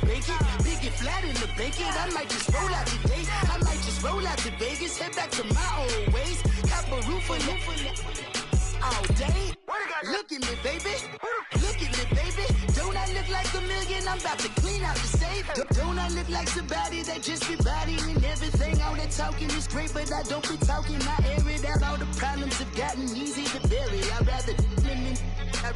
bake it. Big it flat in the bacon. I might just roll out today. I might just roll out to Vegas. Head back to my old ways. Cap a roof for all day. Look at me, baby. Look at me, baby. Don't I look like a million? I'm about to clean out the safe. Don't I look like somebody that just be bodying everything? All that talking is great, but I don't be talking. I air it out. All the problems have gotten easy to bury. I'd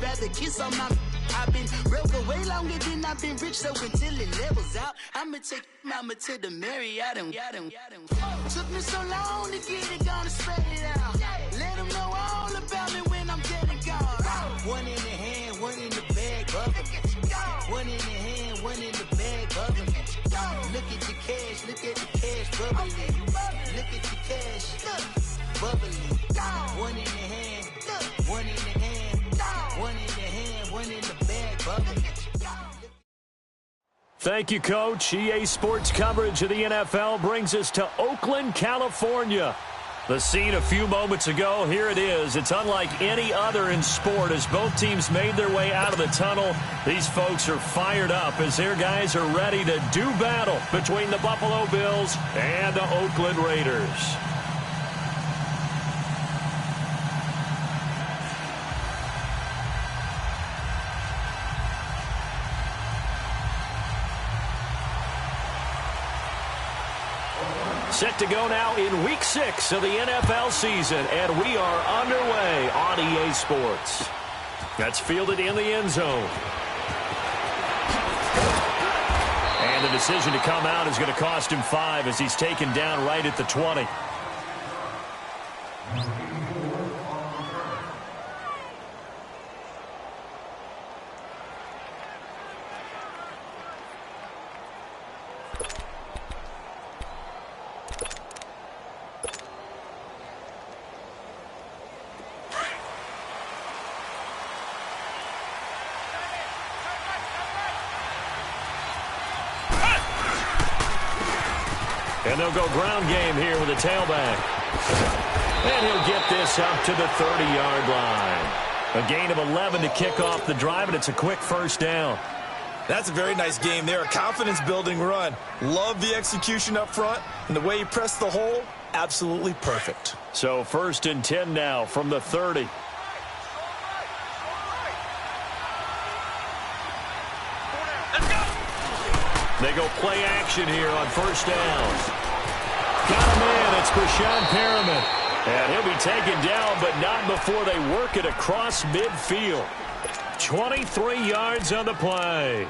rather kiss on my. I've been broke way longer than I've been rich, so until it levels out, I'ma take mama to the Marriott and took me so long to get it, gonna spread it out. Let them know all about me when I'm dead and gone. One in the hand, one in the bag, bubbling. One in the hand, one in the bag, bubbling. Look at the cash, bubbling. Look at the cash, bubbling. One in the hand, one in the hand, one in the hand, one in the bag, bubbling. Thank you, Coach. EA Sports coverage of the NFL brings us to Oakland, California. The scene a few moments ago, here it is. It's unlike any other in sport as both teams made their way out of the tunnel. These folks are fired up as their guys are ready to do battle between the Buffalo Bills and the Oakland Raiders. Set to go now in Week 6 of the NFL season, and we are underway on EA Sports. That's fielded in the end zone. And the decision to come out is going to cost him 5 as he's taken down right at the 20. And they'll go ground game here with a tailback. And he'll get this up to the 30-yard line. A gain of 11 to kick off the drive, and it's a quick first down. That's a very nice game there, a confidence-building run. Love the execution up front, and the way he pressed the hole, absolutely perfect. So 1st and 10 now from the 30. They go play action here on first down. Got him in. It's Brashad Perriman. And he'll be taken down, but not before they work it across midfield. 23 yards on the play.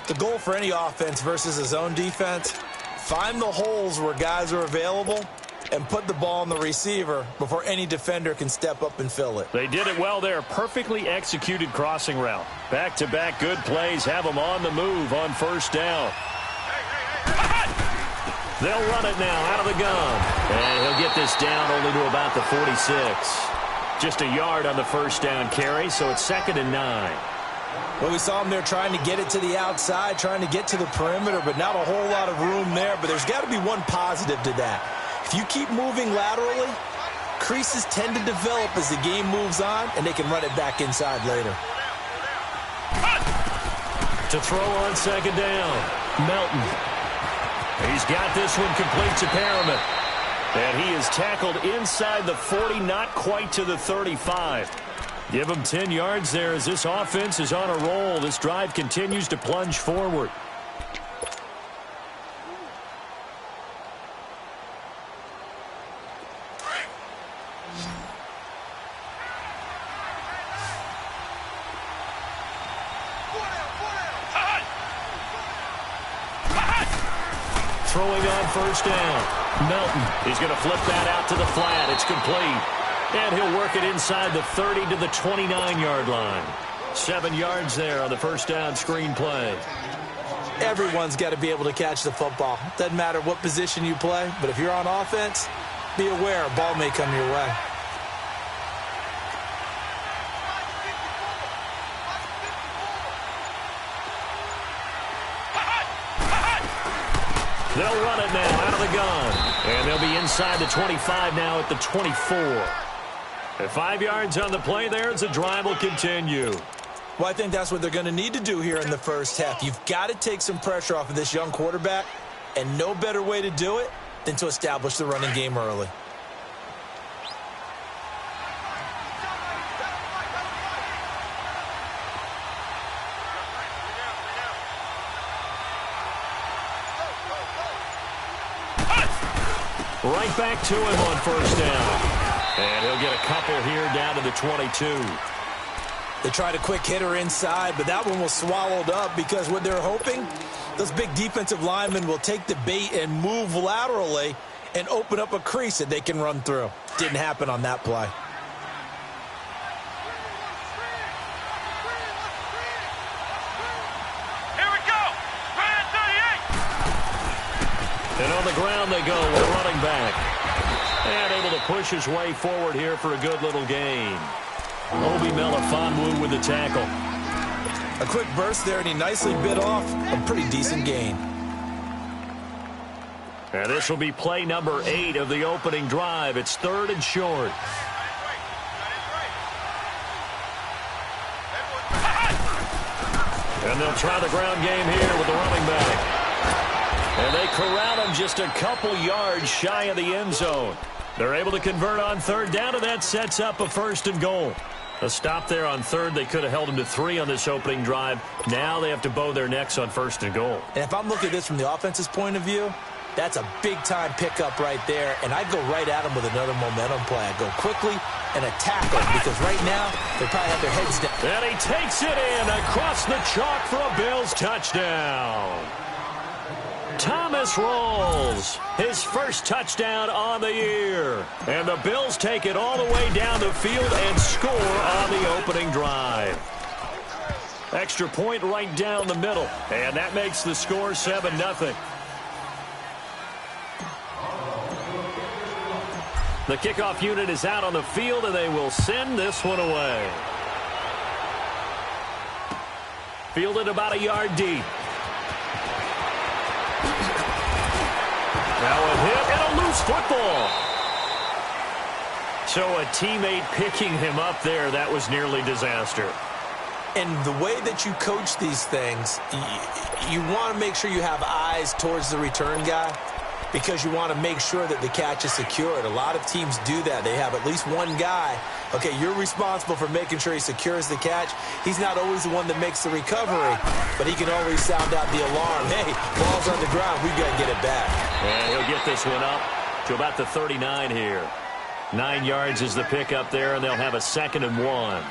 The goal for any offense versus a zone defense, find the holes where guys are available and put the ball on the receiver before any defender can step up and fill it. They did it well there. Perfectly executed crossing route. Back-to-back good plays have them on the move on first down. They'll run it now out of the gun. And he'll get this down only to about the 46. Just a yard on the first down carry, so it's 2nd and 9. Well, we saw him there trying to get it to the outside, trying to get to the perimeter, but not a whole lot of room there. But there's got to be one positive to that. If you keep moving laterally, creases tend to develop as the game moves on, and they can run it back inside later. To throw on 2nd down, Melton. He's got this one complete to Perriman. And he is tackled inside the 40, not quite to the 35. Give him 10 yards there as this offense is on a roll. This drive continues to plunge forward. Throwing on first down. Melton. He's going to flip that out to the flat. It's complete. And he'll work it inside the 30 to the 29-yard line. 7 yards there on the first down screen play. Everyone's got to be able to catch the football. Doesn't matter what position you play, but if you're on offense, be aware a ball may come your way. They'll run it now out of the gun. And they'll be inside the 25 now at the 24. At 5 yards on the play there as the drive will continue. Well, I think that's what they're going to need to do here in the first half. You've got to take some pressure off of this young quarterback, and no better way to do it than to establish the running game early. Right back to him on first down. And he'll get a couple here down to the 22. They tried a quick hitter inside, but that one was swallowed up because what they're hoping, those big defensive linemen will take the bait and move laterally and open up a crease that they can run through. Didn't happen on that play. Here we go. Right at 38. And on the ground they go with a running back. And able to push his way forward here for a good little gain. Obi Melifonwu with the tackle. A quick burst there, and he nicely bit off a pretty decent gain. And this will be play number 8 of the opening drive. It's 3rd and short. And they'll try the ground game here with the running back. And they corral him just a couple yards shy of the end zone. They're able to convert on 3rd down, and that sets up a 1st and goal. A stop there on 3rd. They could have held him to 3 on this opening drive. Now they have to bow their necks on 1st and goal. And if I'm looking at this from the offense's point of view, that's a big-time pickup right there, and I'd go right at him with another momentum play. I'd go quickly and attack him because right now they probably have their heads down. And he takes it in across the chalk for a Bills touchdown. Thomas rolls his first touchdown on the year. And the Bills take it all the way down the field and score on the opening drive. Extra point right down the middle. And that makes the score 7-0. The kickoff unit is out on the field, and they will send this one away. Fielded about a yard deep. Now a hit and a loose football. So a teammate picking him up there, that was nearly disaster. And the way that you coach these things, you want to make sure you have eyes towards the return guy because you want to make sure that the catch is secured. A lot of teams do that. They have at least one guy. Okay, you're responsible for making sure he secures the catch. He's not always the one that makes the recovery, but he can always sound out the alarm. Hey, ball's on the ground. We've got to get it back. And he'll get this one up to about the 39 here. 9 yards is the pickup there, and they'll have a 2nd and 1.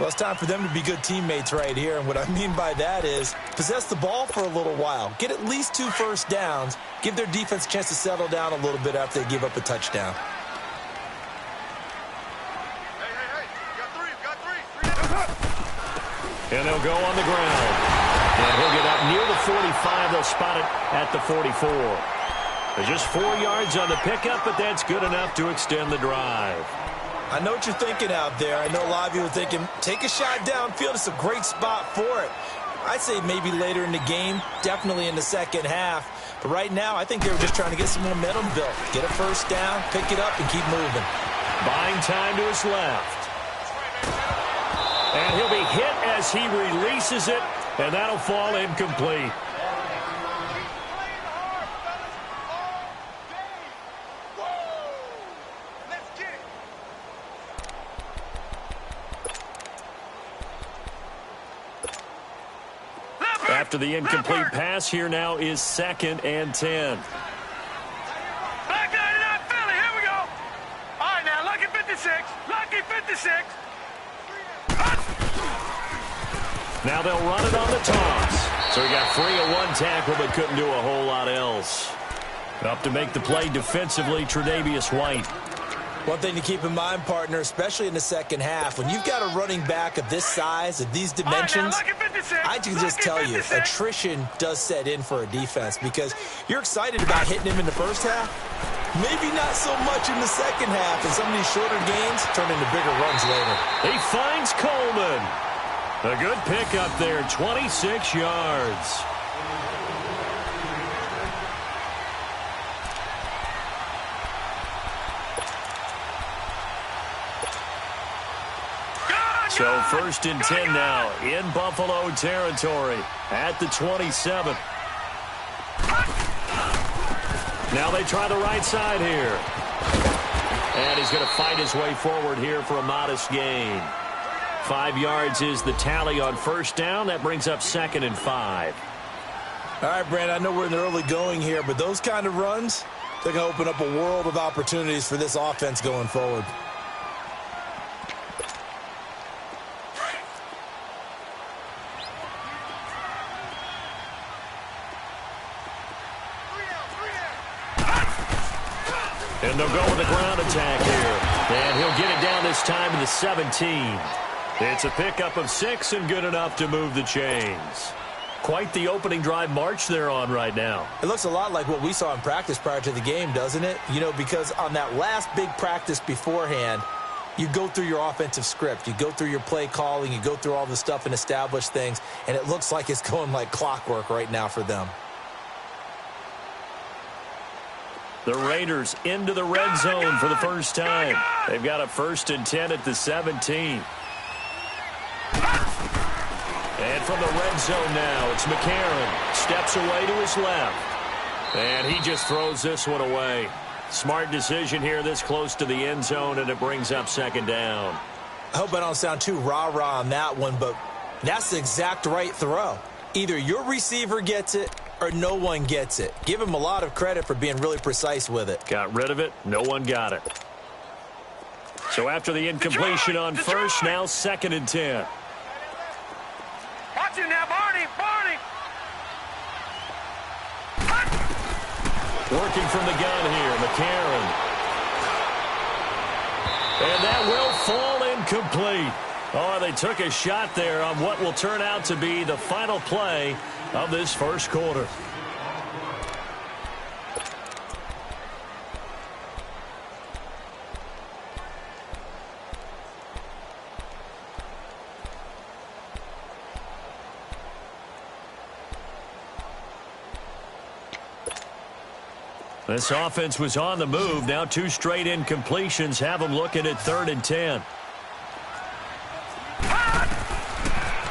Well, it's time for them to be good teammates right here, and what I mean by that is possess the ball for a little while. Get at least 2 first downs. Give their defense a chance to settle down a little bit after they give up a touchdown. And they'll go on the ground. And he'll get up near the 45. They'll spot it at the 44. There's just 4 yards on the pickup, but that's good enough to extend the drive. I know what you're thinking out there. I know a lot of you are thinking, take a shot downfield. It's a great spot for it. I'd say maybe later in the game, definitely in the second half. But right now, I think they were just trying to get some momentum built. Get a first down, pick it up, and keep moving. Buying time to his left. And he'll be hit as he releases it, and that'll fall incomplete. After the incomplete pass, here now is 2nd and 10. Back 99 Philly, here we go. All right, now, lucky 56. Lucky 56. Now they'll run it on the toss. So he got free of 1 tackle, but couldn't do a whole lot else. Up to make the play defensively, Tre'Davious White. One thing to keep in mind, partner, especially in the second half, when you've got a running back of this size, of these dimensions, I can just tell you, attrition does set in for a defense because you're excited about hitting him in the first half. Maybe not so much in the second half, and some of these shorter gains turn into bigger runs later. He finds Coleman. A good pickup there, 26 yards. So So 1st and 10 now in Buffalo territory at the 27. Now they try the right side here. And he's going to fight his way forward here for a modest gain. 5 yards is the tally on 1st down. That brings up 2nd and 5. All right, Brandon, I know we're in the early going here, but those kind of runs, they're going to open up a world of opportunities for this offense going forward. And they'll go with a ground attack here. And he'll get it down this time to the 17. It's a pickup of 6 and good enough to move the chains. Quite the opening drive march they're on right now. It looks a lot like what we saw in practice prior to the game, doesn't it? You know, because on that last big practice beforehand, you go through your offensive script. You go through your play calling. You go through all the stuff and establish things. And it looks like it's going like clockwork right now for them. The Raiders into the red zone for the first time. They've got a 1st and 10 at the 17. And from the red zone now, it's McCarron. Steps away to his left. And he just throws this one away. Smart decision here this close to the end zone, and it brings up 2nd down. I hope I don't sound too rah-rah on that one, but that's the exact right throw. Either your receiver gets it or no one gets it. Give him a lot of credit for being really precise with it. Got rid of it. No one got it. So after the incompletion on 1st, now 2nd and 10. Watch it now, Barney. Barney. Working from the gun here, McCarron. And that will fall incomplete. Oh, they took a shot there on what will turn out to be the final play of this first quarter. This offense was on the move. Now 2 straight incompletions have them looking at 3rd and 10.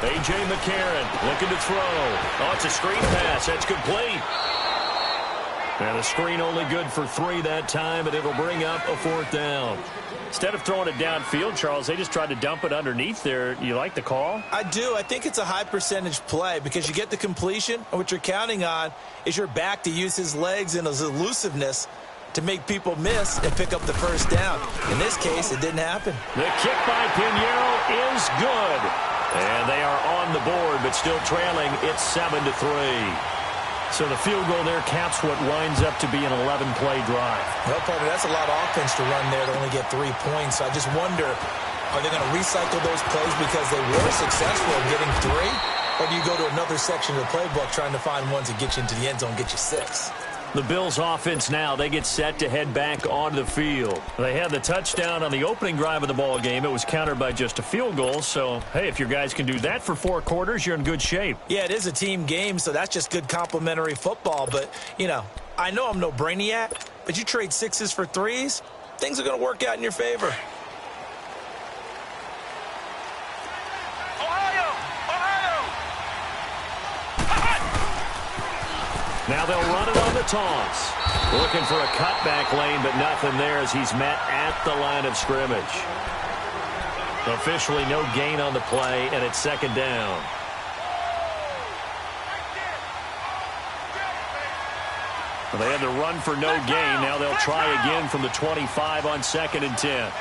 A.J. McCarron looking to throw. Oh, it's a screen pass. That's complete. And the screen only good for 3 that time, and it'll bring up a 4th down. Instead of throwing it downfield, Charles, they just tried to dump it underneath there. You like the call? I do. I think it's a high percentage play because you get the completion, and what you're counting on is your back to use his legs and his elusiveness to make people miss and pick up the 1st down. In this case, it didn't happen. The kick by Pinheiro is good. And they are on the board, but still trailing. It's 7-3. So the field goal there caps what winds up to be an 11-play drive. Well, partner, that's a lot of offense to run there to only get 3 points. So I just wonder, are they going to recycle those plays because they were successful in getting 3? Or do you go to another section of the playbook trying to find ones that get you into the end zone, get you 6? The Bills offense now, they get set to head back onto the field. They had the touchdown on the opening drive of the ball game. It was countered by just a field goal. So, hey, if your guys can do that for 4 quarters, you're in good shape. Yeah, it is a team game, so that's just good complimentary football. But, you know, I know I'm no brainiac, but you trade 6s for 3s, things are going to work out in your favor. Now they'll run it on the toss. Looking for a cutback lane, but nothing there as he's met at the line of scrimmage. Officially no gain on the play, and it's 2nd down. Well, they had the run for no gain. Now they'll try again from the 25 on 2nd and 10.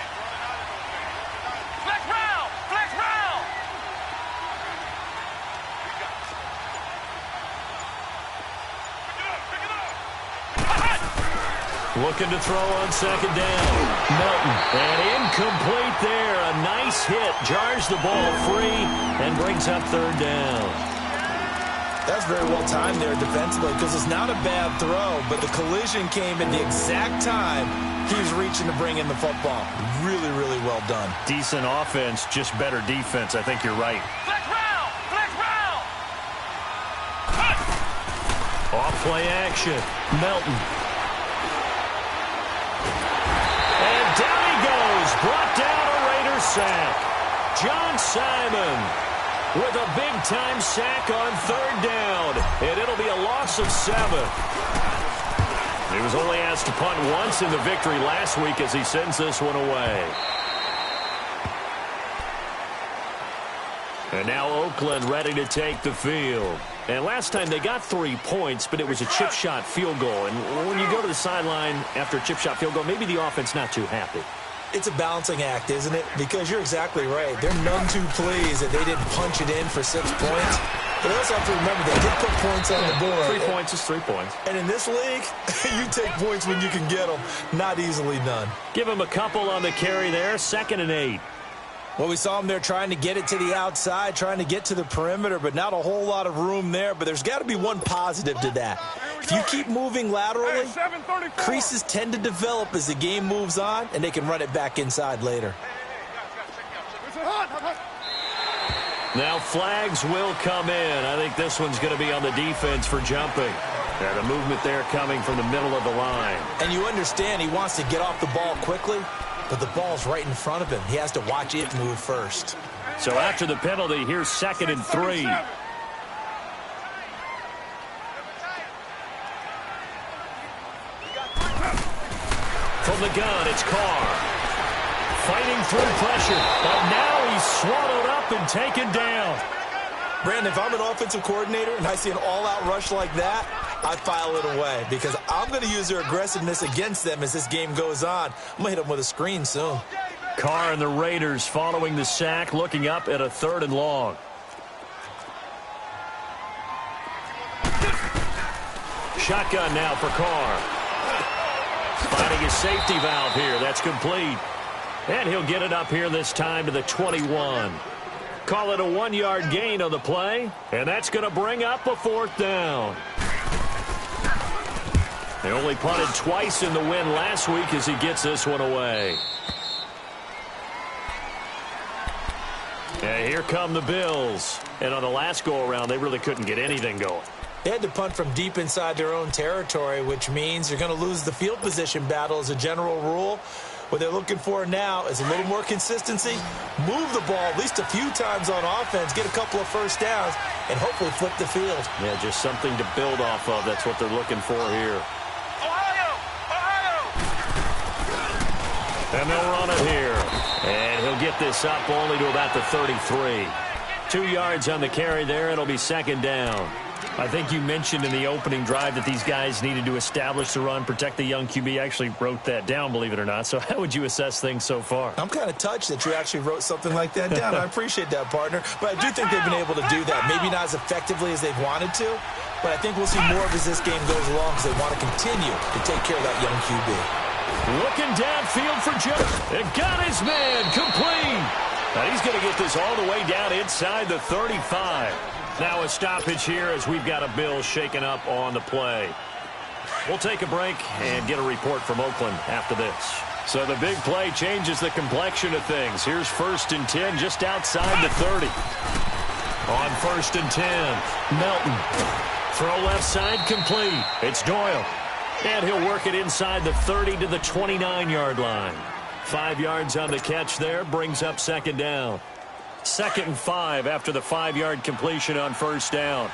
Looking to throw on 2nd down. Melton. And incomplete there. A nice hit. Jars the ball free and brings up 3rd down. That's very well timed there defensively because it's not a bad throw, but the collision came at the exact time he was reaching to bring in the football. Really, really well done. Decent offense, just better defense. I think you're right. Flex round! Flex round! Off play action. Melton. And down he goes. Brought down a Raiders sack. John Simon with a big-time sack on third down, and it'll be a loss of 7. He was only asked to punt once in the victory last week as he sends this one away. And now Oakland ready to take the field. And last time they got 3 points, but it was a chip shot field goal. And when you go to the sideline after a chip shot field goal, maybe the offense not too happy. It's a balancing act, isn't it? Because you're exactly right. They're none too pleased that they didn't punch it in for 6 points. But they also have to remember they did put points on the board. 3 points is 3 points. And in this league, you take points when you can get them. Not easily done. Give him a couple on the carry there. 2nd and 8. Well, we saw them there trying to get it to the outside, trying to get to the perimeter, but not a whole lot of room there. But there's got to be one positive to that. If you keep moving laterally, creases tend to develop as the game moves on, and they can run it back inside later. Now flags will come in. I think this one's going to be on the defense for jumping. Yeah, the movement there coming from the middle of the line. And you understand he wants to get off the ball quickly, but the ball's right in front of him. He has to watch it move first. So after the penalty, here's 2nd and 3. From the gun, it's Carr. Fighting through pressure, but now he's swallowed up and taken down. Brandon, if I'm an offensive coordinator and I see an all-out rush like that, I file it away because I'm going to use their aggressiveness against them as this game goes on. I'm going to hit them with a screen soon. Carr and the Raiders following the sack, looking up at a 3rd and long. Shotgun now for Carr. Finding his safety valve here. That's complete. And he'll get it up here this time to the 21. Call it a 1-yard gain on the play. And that's going to bring up a 4th down. They only punted twice in the win last week as he gets this one away. And here come the Bills. And on the last go-around, they really couldn't get anything going. They had to punt from deep inside their own territory, which means you're going to lose the field position battle as a general rule. What they're looking for now is a little more consistency, move the ball at least a few times on offense, get a couple of first downs, and hopefully flip the field. Yeah, just something to build off of. That's what they're looking for here. And they'll run it here. And he'll get this up only to about the 33. 2 yards on the carry there. It'll be 2nd down. I think you mentioned in the opening drive that these guys needed to establish the run, protect the young QB. I actually wrote that down, believe it or not. So how would you assess things so far? I'm kind of touched that you actually wrote something like that down. I appreciate that, partner. But I do think they've been able to do that. Maybe not as effectively as they've wanted to, but I think we'll see more of as this game goes along because they want to continue to take care of that young QB. Looking downfield for Joe. It got his man complete. Now he's going to get this all the way down inside the 35. Now a stoppage here as we've got a Bill shaken up on the play. We'll take a break and get a report from Oakland after this. So the big play changes the complexion of things. Here's 1st and 10 just outside the 30. On 1st and 10, Melton. Throw left side complete. It's Doyle. And he'll work it inside the 30 to the 29-yard line. 5 yards on the catch there, brings up 2nd down. 2nd and 5 after the 5-yard completion on 1st down.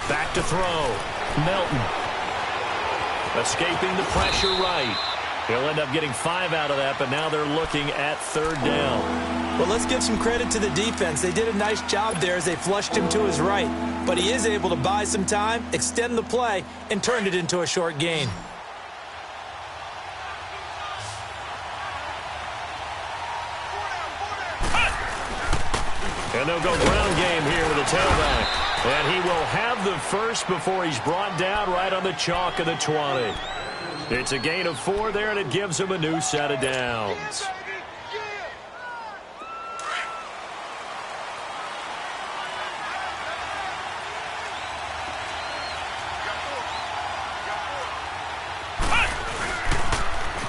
Back to throw. Melton. Escaping the pressure right. He'll end up getting 5 out of that, but now they're looking at 3rd down. Well, let's give some credit to the defense. They did a nice job there as they flushed him to his right. But he is able to buy some time, extend the play, and turn it into a short gain. And they'll go ground game here with a tailback. And he will have the first before he's brought down right on the chalk of the 20. It's a gain of 4 there, and it gives him a new set of downs.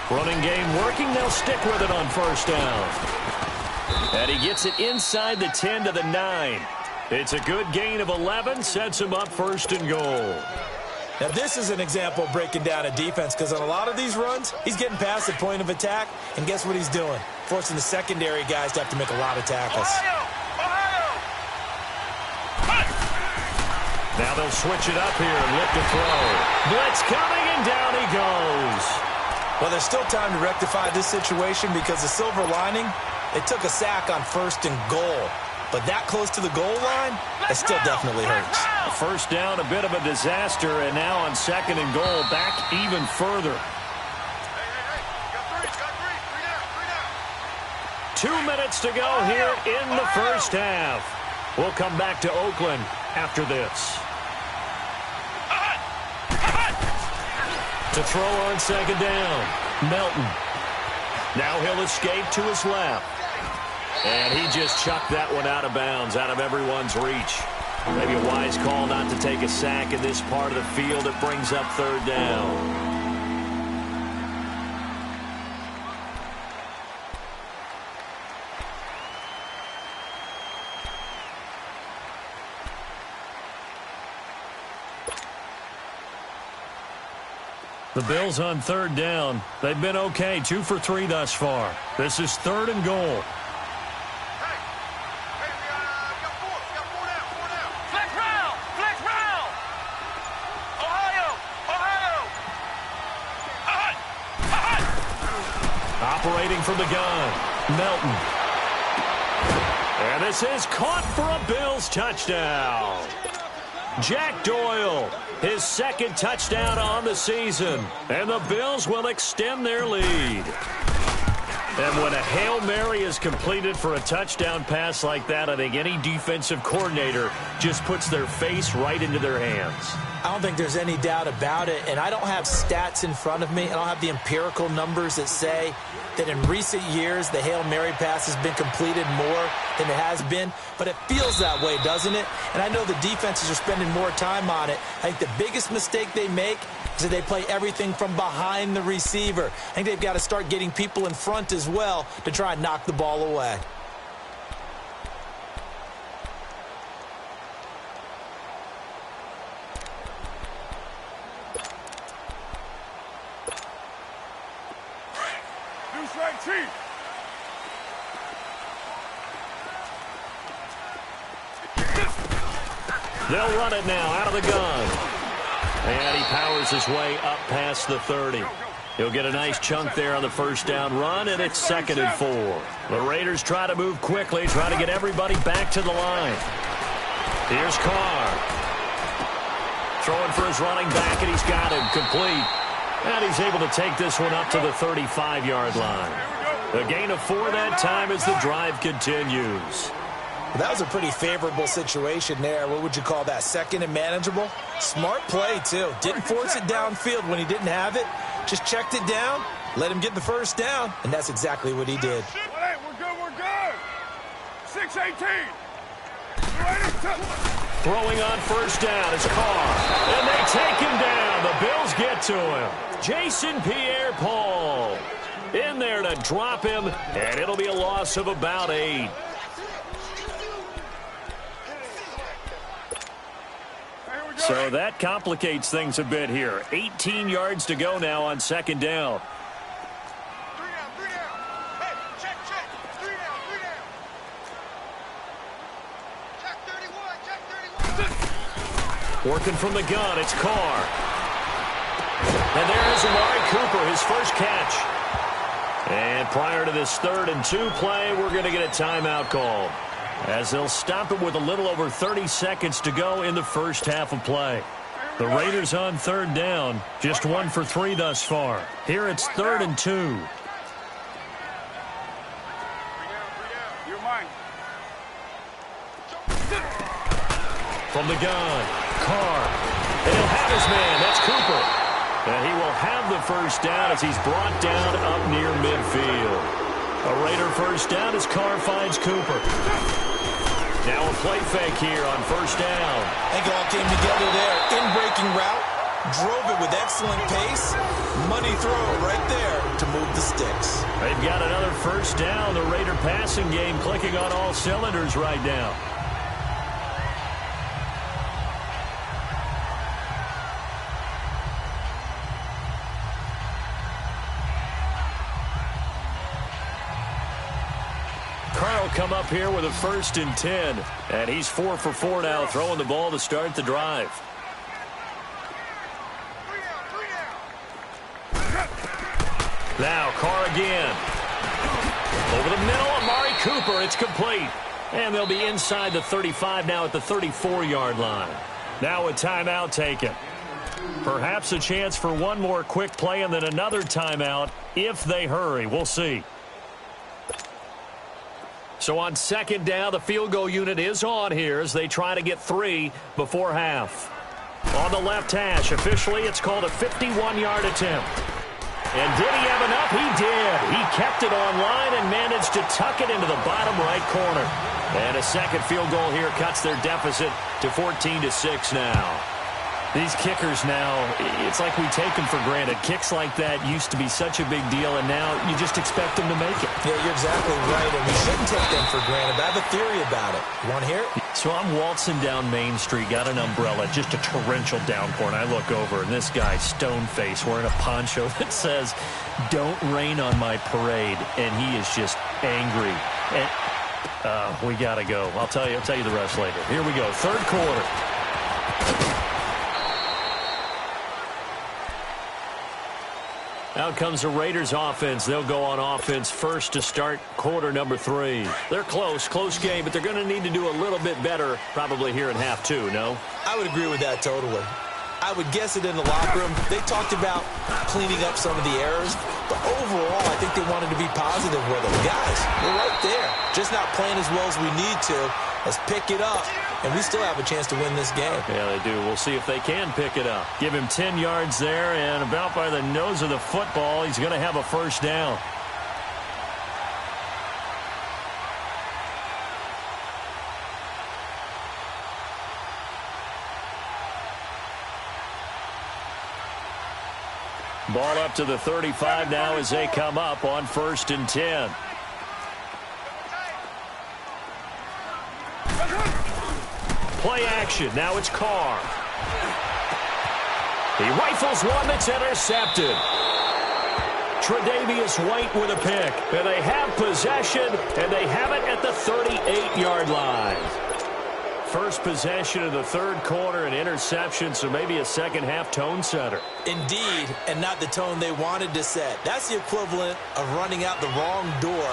Running game working. They'll stick with it on 1st down. And he gets it inside the 10 to the 9. It's a good gain of 11. Sets him up 1st and goal. Now, this is an example of breaking down a defense because on a lot of these runs, he's getting past the point of attack, and guess what he's doing? Forcing the secondary guys to have to make a lot of tackles. Now they'll switch it up here and look to throw. Blitz coming, and down he goes. Well, there's still time to rectify this situation because the silver lining, they took a sack on 1st and goal. But that close to the goal line, it still definitely hurts. A first down, a bit of a disaster, and now on 2nd and goal, back even further. 2 minutes to go here in the first half. We'll come back to Oakland after this. To throw on 2nd down, Melton. Now he'll escape to his left. And he just chucked that one out of bounds, out of everyone's reach. Maybe a wise call not to take a sack in this part of the field. It brings up 3rd down. The Bills on 3rd down. They've been okay, 2 for 3 thus far. This is 3rd and goal. Operating from the gun, Melton. And this is caught for a Bills touchdown. Jack Doyle, his 2nd touchdown on the season. And the Bills will extend their lead. And when a Hail Mary is completed for a touchdown pass like that, I think any defensive coordinator just puts their face right into their hands. I don't think there's any doubt about it, and I don't have stats in front of me. I don't have the empirical numbers that say that in recent years the Hail Mary pass has been completed more than it has been, but it feels that way, doesn't it? And I know the defenses are spending more time on it. I think the biggest mistake they make is that they play everything from behind the receiver. I think they've got to start getting people in front as well to try and knock the ball away. They'll run it now out of the gun. And he powers his way up past the 30. He'll get a nice chunk there on the first down run, and it's 2nd and 4. The Raiders try to move quickly, try to get everybody back to the line. Here's Carr. Throwing for his running back, and he's got him complete. And he's able to take this one up to the 35-yard line. A gain of 4 that time as the drive continues. That was a pretty favorable situation there. What would you call that? 2nd and manageable? Smart play, too. Didn't force it downfield when he didn't have it. Just checked it down, let him get the first down, and that's exactly what he did. Hey, we're good. 6-18. Throwing on first down is Carr. And they take him down. The Bills get to him. Jason Pierre-Paul in there to drop him, and it'll be a loss of about 8. So that complicates things a bit here. 18 yards to go now on 2nd down. 3 down. Hey, check. 3 down. Check 31. Working from the gun, it's Carr. And there is Amari Cooper, his first catch. And prior to this 3rd and 2 play, we're going to get a timeout call, as they'll stop it with a little over 30 seconds to go in the first half of play. The Raiders on 3rd down, just 1 for 3 thus far. Here it's 3rd and 2. 3 down. You're mine. From the gun, Carr. And he'll have his man, that's Cooper. And he will have the first down as he's brought down up near midfield. A Raider first down as Carr finds Cooper. Now a play fake here on first down. I think it all came together there. In-breaking route, drove it with excellent pace. Money throw right there to move the sticks. They've got another first down. The Raider passing game clicking on all cylinders right now. Carr will come up here with a 1st and 10. And he's 4 for 4 now, throwing the ball to start the drive. Now Carr again. Over the middle, Amari Cooper. It's complete. And they'll be inside the 35 now at the 34-yard line. Now a timeout taken. Perhaps a chance for one more quick play and then another timeout if they hurry. We'll see. So on 2nd down, the field goal unit is on here as they try to get 3 before half. On the left hash, officially it's called a 51-yard attempt. And did he have enough? He did. He kept it on line and managed to tuck it into the bottom right corner. And a second field goal here cuts their deficit to 14-6 now. These kickers now, it's like we take them for granted. Kicks like that used to be such a big deal, and now you just expect them to make it. Yeah, you're exactly right, and we shouldn't take them for granted. But I have a theory about it. You want to hear it? So I'm waltzing down Main Street, got an umbrella, just a torrential downpour, and I look over, and this guy, stone-faced, wearing a poncho that says, "Don't rain on my parade," and he is just angry. And we got to go. I'll tell you the rest later. Here we go, 3rd quarter. Out comes the Raiders offense. They'll go on offense first to start quarter number 3. They're close game, but they're going to need to do a little bit better probably here in half 2, no? I would agree with that totally. I would guess it in the locker room. They talked about cleaning up some of the errors, but overall I think they wanted to be positive with them. Guys, we're right there. Just not playing as well as we need to. Let's pick it up, and we still have a chance to win this game. Yeah, they do. We'll see if they can pick it up. Give him 10 yards there, and about by the nose of the football, he's going to have a 1st down. Ball up to the 35 now as they come up on 1st and 10. Play action. Now it's Carr. He rifles one that's intercepted. Tre'Davious White with a pick. And they have possession, and they have it at the 38-yard line. First possession of the 3rd quarter, an interception, so maybe a second-half tone setter. Indeed, and not the tone they wanted to set. That's the equivalent of running out the wrong door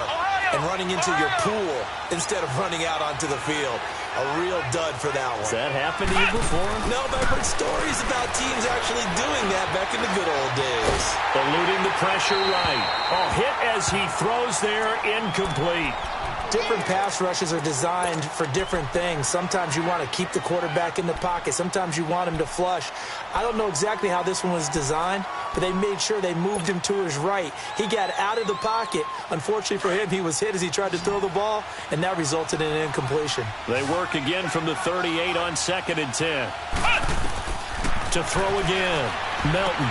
and running into your pool instead of running out onto the field. A real dud for that one. Has that happened to you before? No, but I've heard stories about teams actually doing that back in the good old days. Eluding the pressure right. A hit as he throws there, incomplete. Different pass rushes are designed for different things. Sometimes you want to keep the quarterback in the pocket. Sometimes you want him to flush. I don't know exactly how this one was designed, but they made sure they moved him to his right. He got out of the pocket. Unfortunately for him, he was hit as he tried to throw the ball, and that resulted in an incompletion. They work again from the 38 on 2nd and 10. To throw again. Melton.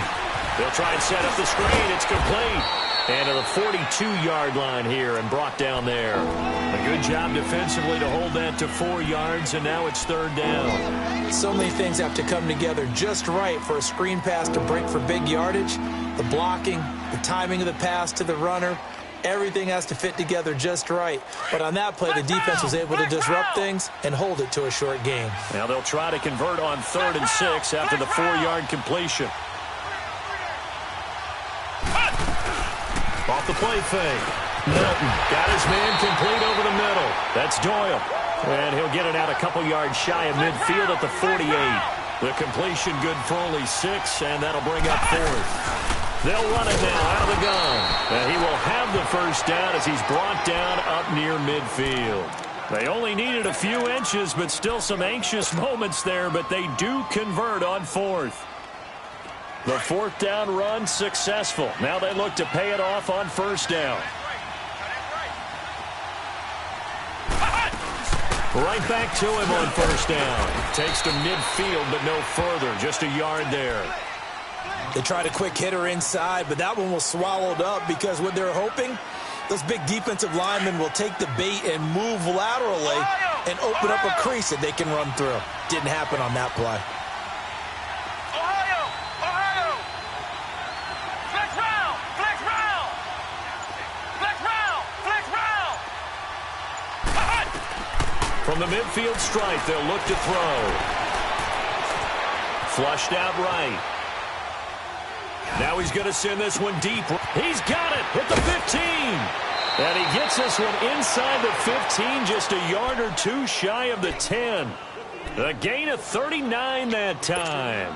They'll try and set up the screen. It's complete. And to the 42-yard line here and brought down there. A good job defensively to hold that to 4 yards, and now it's 3rd down. So many things have to come together just right for a screen pass to break for big yardage. The blocking, the timing of the pass to the runner, everything has to fit together just right. But on that play, the defense was able to disrupt things and hold it to a short game. Now they'll try to convert on 3rd and 6 after the 4-yard completion. Off the play fake. Melton got his man complete over the middle. That's Doyle. And he'll get it out a couple yards shy of midfield at the 48. The completion good for only 6, and that'll bring up 4th. They'll run it now out of the gun. And he will have the 1st down as he's brought down up near midfield. They only needed a few inches, but still some anxious moments there, but they do convert on 4th. The 4th down run successful. Now they look to pay it off on 1st down. Right back to him on 1st down. Takes to midfield, but no further. Just a yard there. They tried a quick hitter inside, but that one was swallowed up because what they're hoping, those big defensive linemen will take the bait and move laterally and open up a crease that they can run through. Didn't happen on that play. From the midfield stripe, they'll look to throw. Flushed out right. Now he's going to send this one deep. He's got it at the 15. And he gets this one inside the 15, just a yard or two shy of the 10. A gain of 39 that time.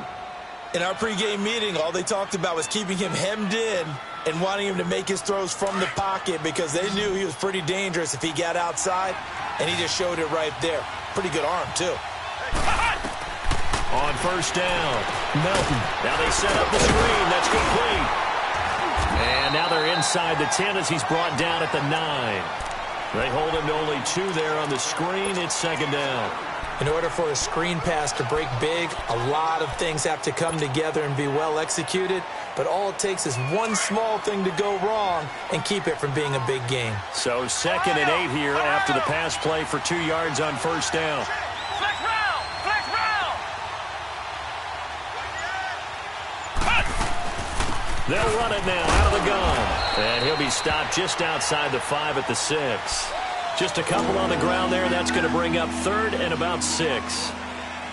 In our pregame meeting, all they talked about was keeping him hemmed in and wanting him to make his throws from the pocket because they knew he was pretty dangerous if he got outside, and he just showed it right there. Pretty good arm, too. On first down, Melton. Now they set up the screen. That's complete. And now they're inside the 10 as he's brought down at the 9. They hold him to only 2 there on the screen. It's second down. In order for a screen pass to break big, a lot of things have to come together and be well executed. But all it takes is one small thing to go wrong and keep it from being a big game. So 2nd and 8 here after the pass play for 2 yards on first down. Flex round! Flex round! They'll run it now out of the gun. And he'll be stopped just outside the 5 at the 6. Just a couple on the ground there. That's going to bring up 3rd and about 6.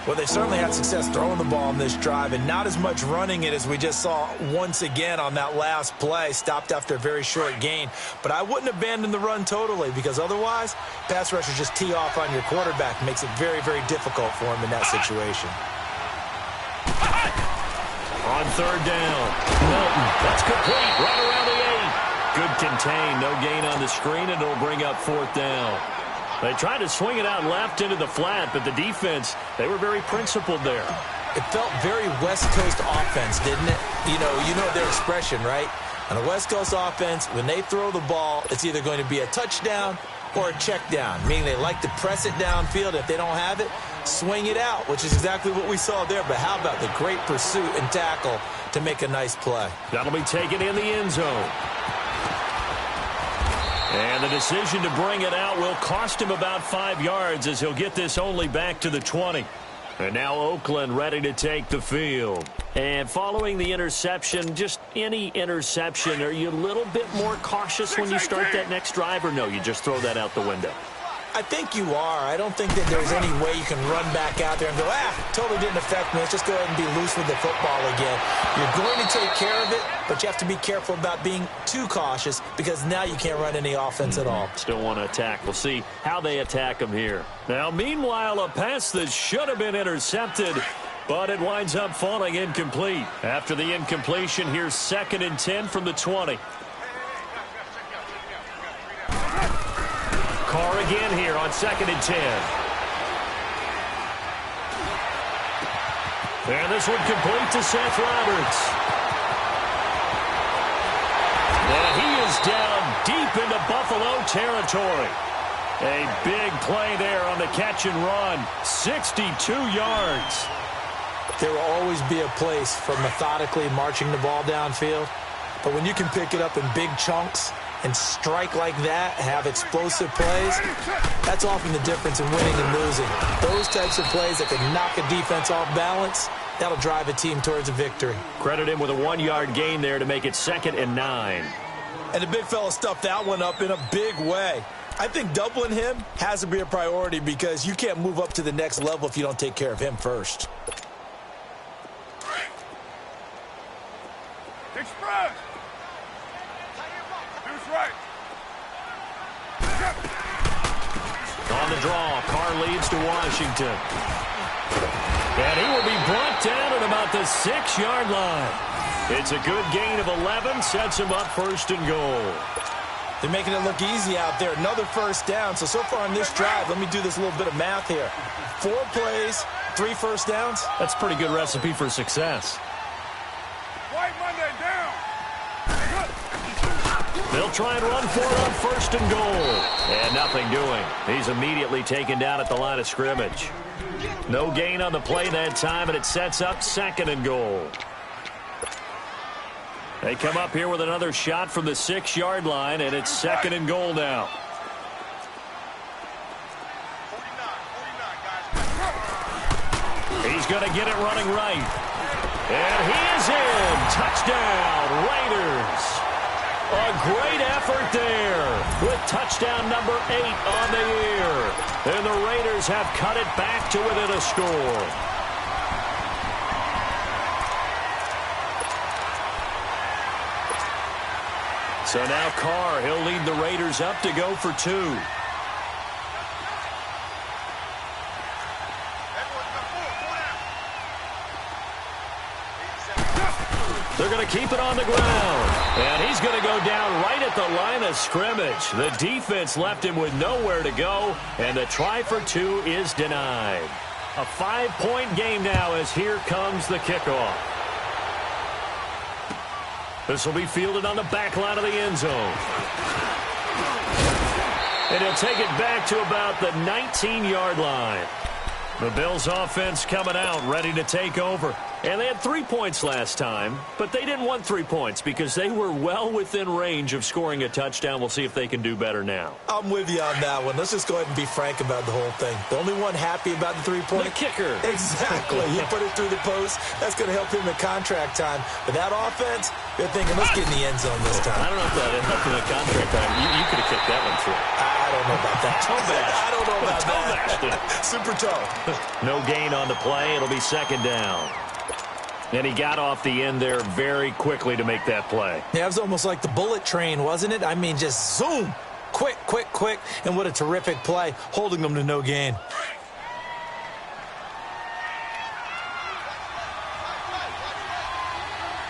Well, they certainly had success throwing the ball on this drive and not as much running it as we just saw once again on that last play. Stopped after a very short gain. But I wouldn't abandon the run totally because otherwise, pass rushers just tee off on your quarterback. Makes it very, very difficult for him in that situation. On 3rd down, Melton. That's complete. Right around the 8. Good contain. No gain on the screen, and it'll bring up 4th down. They tried to swing it out left into the flat, but the defense, they were very principled there. It felt very West Coast offense, didn't it? You know their expression, right? On a West Coast offense, when they throw the ball, it's either going to be a touchdown or a check down, meaning they like to press it downfield. If they don't have it, swing it out, which is exactly what we saw there. But how about the great pursuit and tackle to make a nice play? That'll be taken in the end zone. And the decision to bring it out will cost him about 5 yards as he'll get this only back to the 20. And now Oakland ready to take the field. And following the interception, just any interception, are you a little bit more cautious when you start that next drive, or no, you just throw that out the window? I think you are. I don't think that there's any way you can run back out there and go, totally didn't affect me. Let's just go ahead and be loose with the football again. You're going to take care of it, but you have to be careful about being too cautious because now you can't run any offense at all. Still want to attack. We'll see how they attack him here. Now, meanwhile, a pass that should have been intercepted, but it winds up falling incomplete. After the incompletion, here's 2nd and 10 from the 20. Carr again here on 2nd and 10. And this one complete to Seth Roberts. And he is down deep into Buffalo territory. A big play there on the catch and run. 62 yards. There will always be a place for methodically marching the ball downfield. But when you can pick it up in big chunks and strike like that, have explosive plays, that's often the difference in winning and losing. Those types of plays that can knock a defense off balance, that'll drive a team towards a victory. Credit him with a 1-yard gain there to make it 2nd and 9. And the big fella stuffed that one up in a big way. I think doubling him has to be a priority because you can't move up to the next level if you don't take care of him first. Express! Who's right? On the draw, Carr leads to Washington. And he will be brought down at about the 6-yard line. It's a good gain of 11, sets him up 1st and goal. They're making it look easy out there. Another first down. So far on this drive, let me do this little bit of math here. 4 plays, 3 first downs. That's a pretty good recipe for success. White Monday down. They'll try and run for it on 1st and goal. And nothing doing. He's immediately taken down at the line of scrimmage. No gain on the play that time, and it sets up 2nd and goal. They come up here with another shot from the 6-yard line, and it's 2nd and goal now. He's going to get it running right. And he is in. Touchdown, Raiders. A great effort there with touchdown number 8 on the year. And the Raiders have cut it back to within a score. So now Carr, he'll lead the Raiders up to go for 2. They're going to keep it on the ground. And he's going to go down right at the line of scrimmage. The defense left him with nowhere to go, and the try for 2 is denied. A 5-point game now as here comes the kickoff. This will be fielded on the back line of the end zone. And he'll take it back to about the 19-yard line. The Bills offense coming out, ready to take over. And they had 3 points last time, but they didn't want 3 points because they were well within range of scoring a touchdown. We'll see if they can do better now. I'm with you on that one. Let's just go ahead and be frank about the whole thing. The only one happy about the 3-point. The kicker. Exactly. He put it through the post. That's going to help him in contract time. But that offense, they're thinking, let's get in the end zone this time. I don't know if that helped in the contract time. You could have kicked that one through. I don't know about that. I don't know about that. Super toe. No gain on the play. It'll be second down. And he got off the end there very quickly to make that play. Yeah, it was almost like the bullet train, wasn't it? I mean, just zoom. Quick, quick, quick. And what a terrific play, holding them to no gain.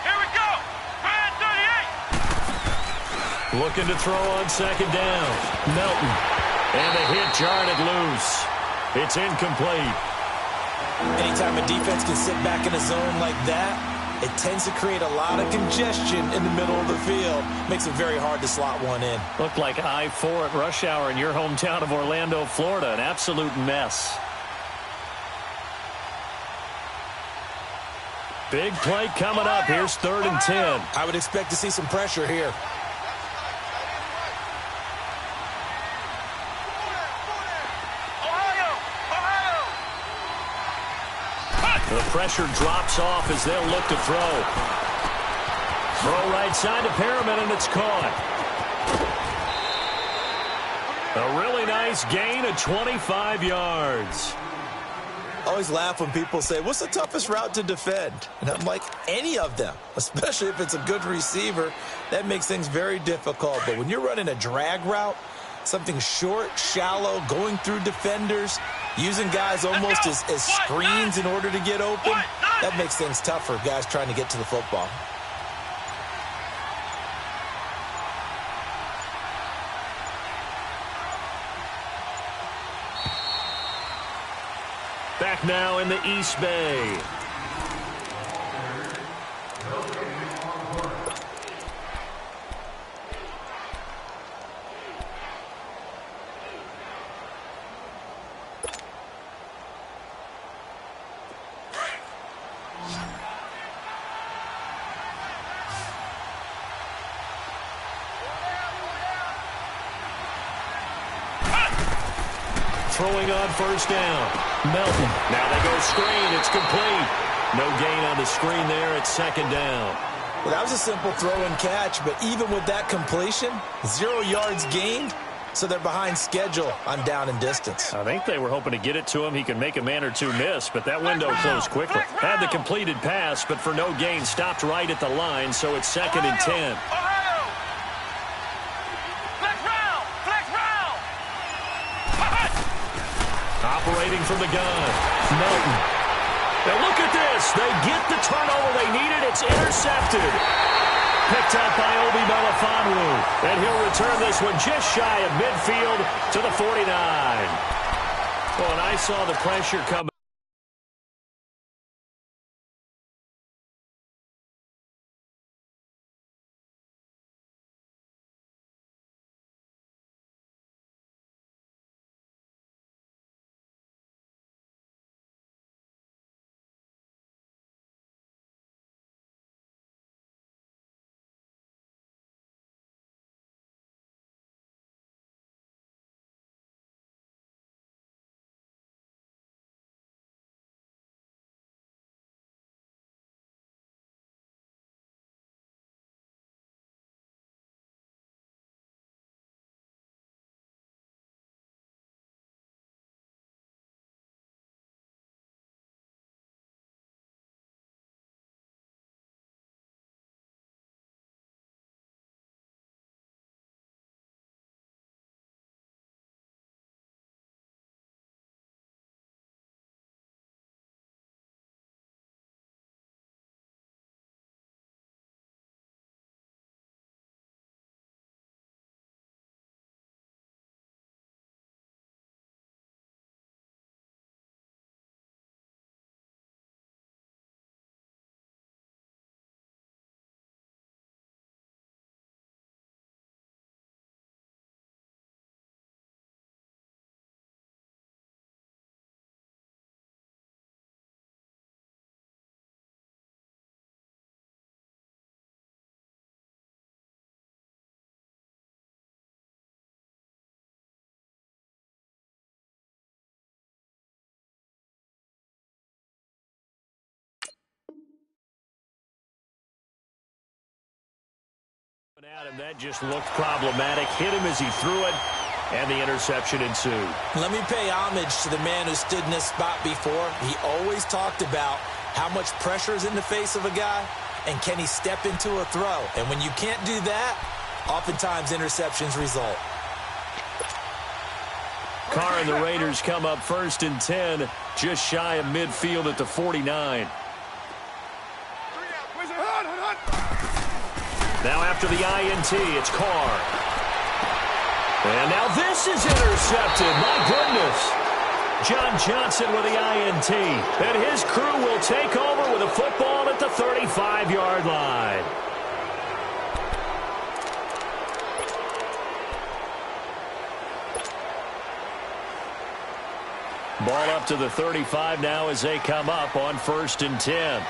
Here we go. Man 38. Looking to throw on second down. Melton. And the hit jarred it loose. It's incomplete. Anytime a defense can sit back in a zone like that, it tends to create a lot of congestion in the middle of the field. Makes it very hard to slot one in. Looked like I-4 at rush hour in your hometown of Orlando, Florida. An absolute mess. Big play coming up. Here's 3rd and 10. I would expect to see some pressure here. The pressure drops off as they'll look to throw. Throw right side to Perriman, and it's caught. A really nice gain of 25 yards. I always laugh when people say, what's the toughest route to defend? And I'm like, any of them, especially if it's a good receiver. That makes things very difficult. But when you're running a drag route, something short, shallow, going through defenders, using guys almost as screens in order to get open, that makes things tough for guys trying to get to the football. Back now in the East Bay. Throwing on first down. Melton. Now they go screen. It's complete. No gain on the screen there. It's second down. Well, that was a simple throw and catch, but even with that completion, 0 yards gained, so they're behind schedule on down and distance. I think they were hoping to get it to him. He could make a man or two miss, but that window closed quickly. Had the completed pass, but for no gain, stopped right at the line, so it's second and 10. Operating from the gun. Melton. Now look at this. They get the turnover they needed. It's intercepted. Picked up by Obi Melifonwu. And he'll return this one just shy of midfield to the 49. Oh, and I saw the pressure coming. At him, that just looked problematic. Hit him as he threw it, and the interception ensued. Let me pay homage to the man who stood in this spot before. He always talked about how much pressure is in the face of a guy, and can he step into a throw? And when you can't do that, oftentimes interceptions result. Carr and the Raiders come up 1st and 10, just shy of midfield at the 49. Now after the INT, it's Carr. And now this is intercepted. My goodness. John Johnson with the INT. And his crew will take over with a football at the 35-yard line. Ball up to the 35 now as they come up on 1st and 10.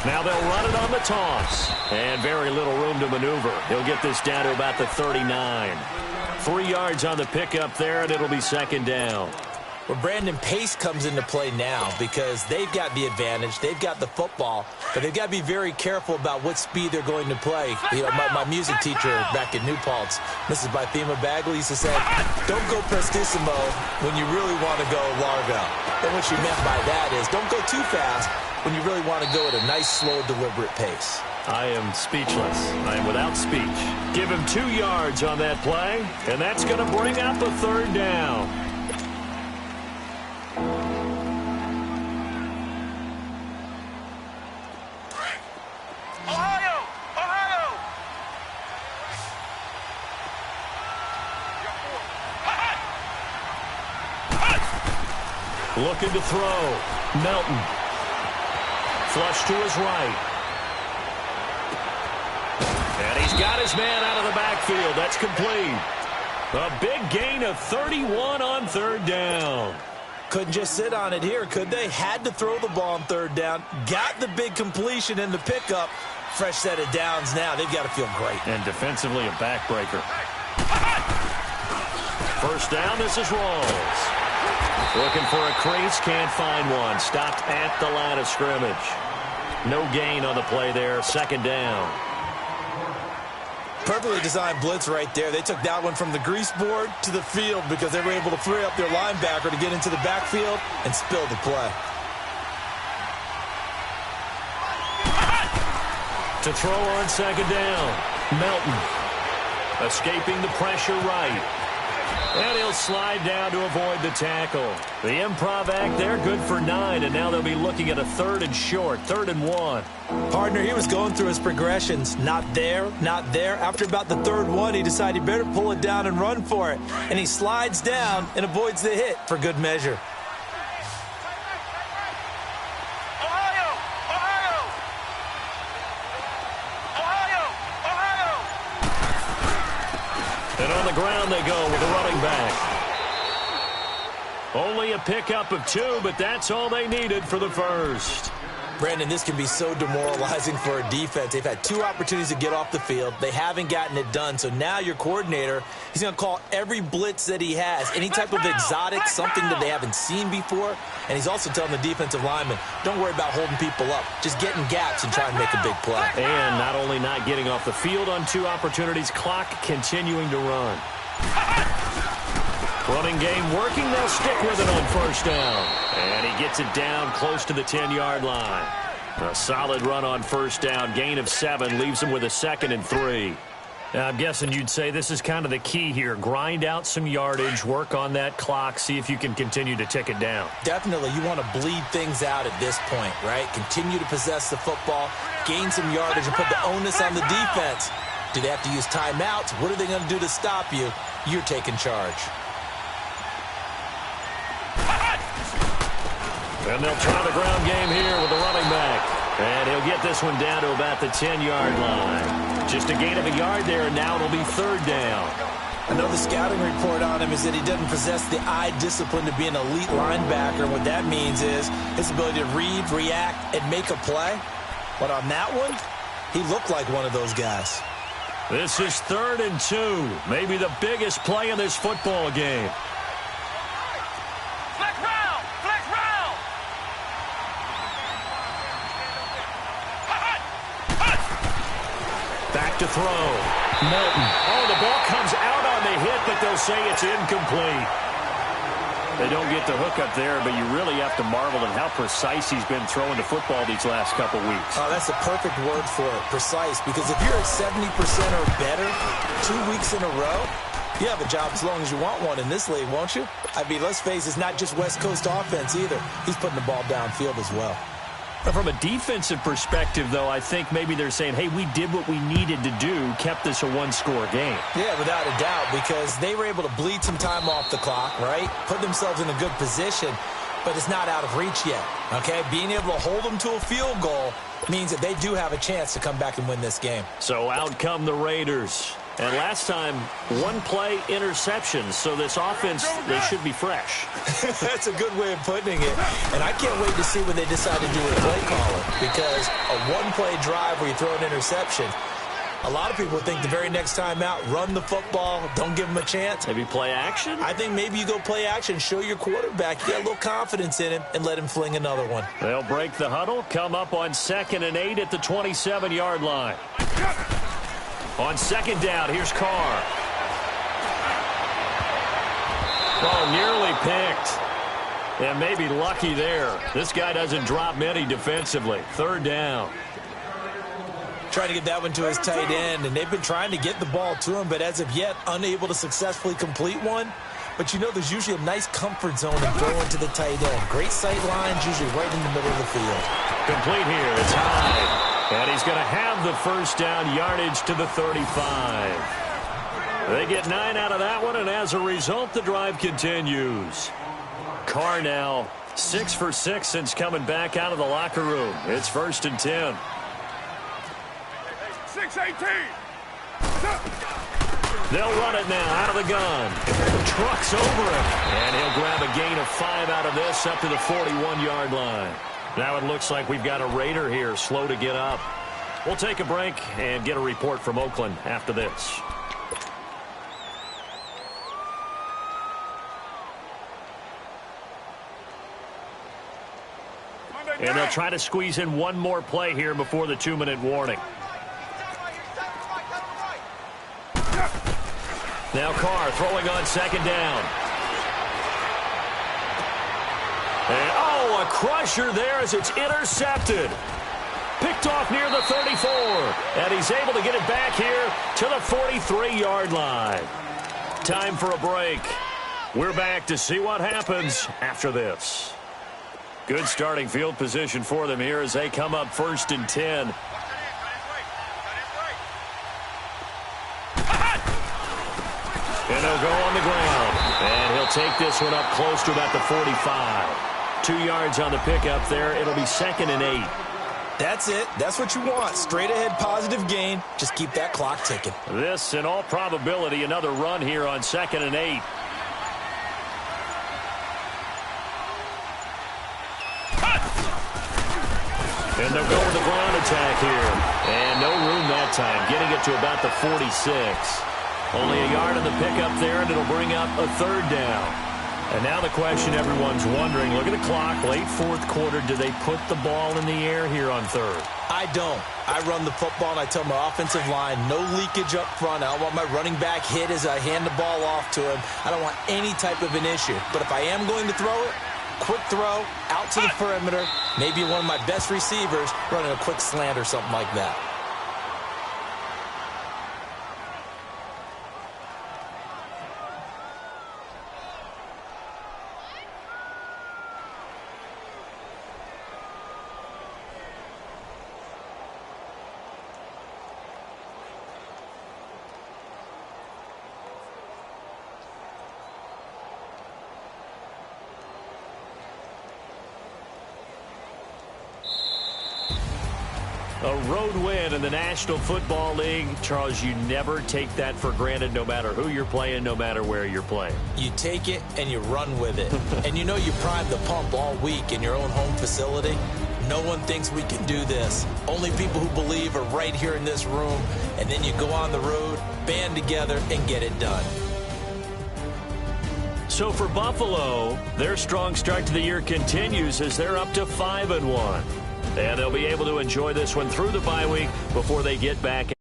Now they'll run it on the toss. And very little room to maneuver. He'll get this down to about the 39. 3 yards on the pickup there, and it'll be 2nd down. Well, Brandon, pace comes into play now because they've got the advantage. They've got the football, but they've got to be very careful about what speed they're going to play. You know, my music teacher back in New Paltz, Mrs. Bythema Bagley, used to say, don't go prestissimo when you really want to go largo. And what she meant by that is don't go too fast when you really want to go at a nice, slow, deliberate pace. I am speechless. I am without speech. Give him 2 yards on that play, and that's going to bring up a 3rd down. Looking to throw. Melton. Flush to his right. And he's got his man out of the backfield. That's complete. A big gain of 31 on 3rd down. Couldn't just sit on it here, could they? Had to throw the ball on 3rd down. Got the big completion in the pickup. Fresh set of downs now. They've got to feel great. And defensively a backbreaker. 1st down, this is Rawls. Looking for a crease, can't find one. Stopped at the line of scrimmage. No gain on the play there. 2nd down. Perfectly designed blitz right there. They took that one from the grease board to the field because they were able to free up their linebacker to get into the backfield and spill the play. To throw on 2nd down. Melton. Escaping the pressure right. And he'll slide down to avoid the tackle. The improv act there, good for 9, and now they'll be looking at a 3rd and short, 3rd and 1. Partner, he was going through his progressions. Not there, not there. After about the 3rd one, he decided he better pull it down and run for it. And he slides down and avoids the hit for good measure. And on the ground they go with the running back. Only a pickup of 2, but that's all they needed for the 1st. Brandon, this can be so demoralizing for a defense. They've had 2 opportunities to get off the field. They haven't gotten it done. So now your coordinator, he's going to call every blitz that he has, any type of exotic, something that they haven't seen before. And he's also telling the defensive lineman, don't worry about holding people up. Just get in gaps and try and make a big play. And not only not getting off the field on 2 opportunities, clock continuing to run. Running game working. They'll stick with it on 1st down. And he gets it down close to the 10-yard line. A solid run on 1st down. Gain of 7 leaves him with a 2nd and 3. Now, I'm guessing you'd say this is kind of the key here. Grind out some yardage, work on that clock, see if you can continue to tick it down. Definitely. You want to bleed things out at this point, right? Continue to possess the football, gain some yardage, and put the onus on the defense. Do they have to use timeouts? What are they going to do to stop you? You're taking charge. And they'll try the ground game here with the running back. And he'll get this one down to about the 10-yard line. Just a gain of a yard there, and now it'll be 3rd down. I know the scouting report on him is that he doesn't possess the eye discipline to be an elite linebacker. What that means is his ability to read, react, and make a play. But on that one, he looked like one of those guys. This is 3rd and 2. Maybe the biggest play in this football game. back to throw. Milton. Oh, the ball comes out on the hit, but they'll say it's incomplete. They don't get the hook up there, but you really have to marvel at how precise he's been throwing the football these last couple weeks. Oh, that's the perfect word for it, precise, because if you're at 70% or better 2 weeks in a row, you have a job as long as you want one in this league, won't you? I mean, let's face it, it's not just West Coast offense either. He's putting the ball downfield as well. From a defensive perspective, though, I think maybe they're saying, hey, we did what we needed to do, kept this a one-score game. Yeah, without a doubt, because they were able to bleed some time off the clock, right? Put themselves in a good position, but it's not out of reach yet, okay? Being able to hold them to a field goal means that they do have a chance to come back and win this game. So out come the Raiders. And last time, one-play interceptions, so this offense, they should be fresh. That's a good way of putting it. And I can't wait to see what they decide to do with play caller, because a one-play drive where you throw an interception, a lot of people think the very next time out, run the football, don't give them a chance. Maybe play action? I think maybe you go play action, show your quarterback, get a little confidence in him, and let him fling another one. They'll break the huddle, come up on 2nd and 8 at the 27-yard line. On 2nd down, here's Carr. Oh, nearly picked. And maybe lucky there. This guy doesn't drop many defensively. 3rd down. Trying to get that one to his tight end, and they've been trying to get the ball to him, but as of yet, unable to successfully complete one. But you know, there's usually a nice comfort zone in throwing to the tight end. Great sight lines, usually right in the middle of the field. Complete here. It's high. And he's going to have the 1st down, yardage to the 35. They get 9 out of that one, and as a result, the drive continues. Carr now 6 for 6 since coming back out of the locker room. It's 1st and 10. 6-18. They'll run it now out of the gun. Trucks over him. And he'll grab a gain of 5 out of this up to the 41-yard line. Now it looks like we've got a Raider here slow to get up. We'll take a break and get a report from Oakland after this. And they'll try to squeeze in one more play here before the 2-minute warning. Now Carr throwing on 2nd down. And, a crusher there as it's intercepted. Picked off near the 34. And he's able to get it back here to the 43-yard line. Time for a break. We're back to see what happens after this. Good starting field position for them here as they come up 1st and 10. And he'll go on the ground. And he'll take this one up close to about the 45. 2 yards on the pickup there. It'll be 2nd and 8. That's it. That's what you want. Straight ahead positive gain. Just keep that clock ticking. This, in all probability, another run here on 2nd and 8. And they'll go with the ground attack here. And no room that time. Getting it to about the 46. Only a yard on the pickup there, and it'll bring up a 3rd down. And now the question everyone's wondering, look at the clock, late 4th quarter, do they put the ball in the air here on 3rd? I don't. I run the football, and I tell my offensive line, no leakage up front. I don't want my running back hit as I hand the ball off to him. I don't want any type of an issue. But if I am going to throw it, quick throw, out to the perimeter, maybe one of my best receivers running a quick slant or something like that. A road win in the National Football League. Charles, you never take that for granted no matter who you're playing, no matter where you're playing. You take it and you run with it. And you know you primed the pump all week in your own home facility. No one thinks we can do this. Only people who believe are right here in this room. And then you go on the road, band together, and get it done. So for Buffalo, their strong start to the year continues as they're up to 5-1. And they'll be able to enjoy this one through the bye week before they get back